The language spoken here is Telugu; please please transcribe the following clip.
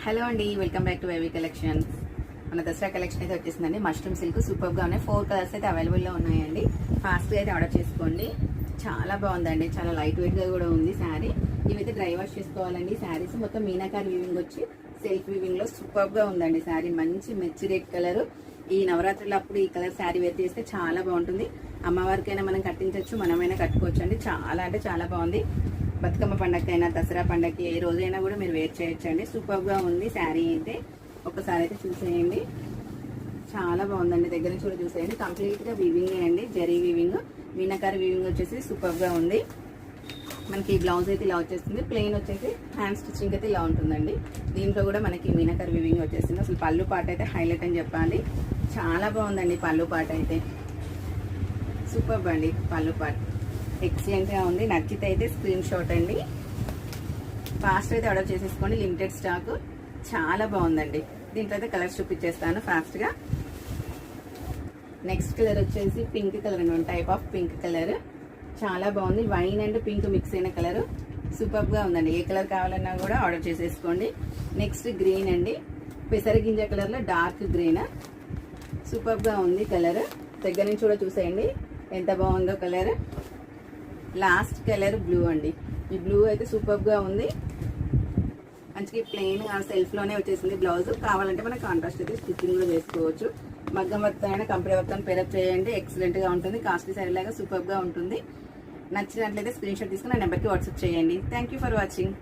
హలో అండి, welcome back to YV collections. మన దసరా కలెక్షన్ అయితే వచ్చేసిందండి. మష్రూమ్ సిల్క్ సూపర్గా ఉన్నాయి. 4 కలర్స్ అయితే అవైలబుల్లో ఉన్నాయండి. ఫాస్ట్గా అయితే ఆర్డర్ చేసుకోండి. చాలా బాగుందండి, చాలా లైట్ వెయిట్గా కూడా ఉంది శారీ. ఇవైతే డ్రై వాష్ చేసుకోవాలండి. శారీస్ మొత్తం మీనాకారి వీవింగ్ వచ్చి సెల్ఫ్ వీవింగ్లో సూపర్గా ఉందండి శారీ. మంచి మెచ్చి రెడ్ కలర్. ఈ నవరాత్రులు అప్పుడు ఈ కలర్ శారీ వేర్ చేస్తే చాలా బాగుంటుంది. అమ్మవారికైనా మనం కట్టించవచ్చు, మనమైనా కట్టుకోవచ్చు అండి. చాలా అంటే చాలా బాగుంది. బతుకమ్మ పండగకైనా దసరా పండగకి ఏ రోజైనా కూడా మీరు వేర్ చేయొచ్చండి. సూపర్గా ఉంది శారీ అయితే. ఒకసారి అయితే చూసేయండి, చాలా బాగుందండి. దగ్గర నుంచి కూడా చూసేయండి. కంప్లీట్గా వీవింగ్ అండి, జరీ వీవింగ్, మీనాకారి వీవింగ్ వచ్చేసి సూపర్గా ఉంది. మనకి బ్లౌజ్ అయితే ఇలా వచ్చేస్తుంది. ప్లెయిన్ వచ్చేసి హ్యాండ్ స్టిచ్చింగ్ అయితే ఇలా ఉంటుందండి. దీంట్లో కూడా మనకి మీనాకారి వీవింగ్ వచ్చేస్తుంది. అసలు పళ్ళు పాట అయితే హైలైట్ అని చెప్పాలి. చాలా బాగుందండి పళ్ళు పాట అయితే. సూపర్ అండి పళ్ళు పాట, ఎక్సలెంట్గా ఉంది. నచ్చితే అయితే స్క్రీన్ షాట్ అండి. ఫాస్ట్ అయితే ఆర్డర్ చేసేసుకోండి, లిమిటెడ్ స్టాక్. చాలా బాగుందండి. దీంట్లో అయితే కలర్స్ చూపించేస్తాను ఫాస్ట్గా. నెక్స్ట్ కలర్ వచ్చేసి పింక్ కలర్ అండి, టైప్ ఆఫ్ పింక్ కలర్. చాలా బాగుంది. వైన్ అండ్ పింక్ మిక్స్ అయిన కలర్ సూపర్గా ఉందండి. ఏ కలర్ కావాలన్నా కూడా ఆర్డర్ చేసేసుకోండి. నెక్స్ట్ గ్రీన్ అండి, పెసరగింజ కలర్లో డార్క్ గ్రీన్. సూపర్గా ఉంది కలర్. దగ్గర నుంచి కూడా చూసేయండి ఎంత బాగుందో కలర్. లాస్ట్ కలర్ బ్లూ అండి. ఈ బ్లూ అయితే సూపర్గా ఉంది. మంచిగా ప్లెయిన్ సెల్ఫ్లోనే వచ్చేసింది బ్లౌజ్. కావాలంటే మనం కాంట్రాస్ట్ అయితే స్టిచ్చింగ్ కూడా చేసుకోవచ్చు. మగ్గం వర్క్ అయినా కంప్యూటర్ వర్క్ అని పేరప్ చేయండి, ఎక్సలెంట్గా ఉంటుంది. కాస్ట్లీ శారీ లాగా సూపర్గా ఉంటుంది. నచ్చినట్లయితే స్క్రీన్ షాట్ తీసుకుని నా నెంబర్కి వాట్సాప్ చేయండి. Thank you for watching.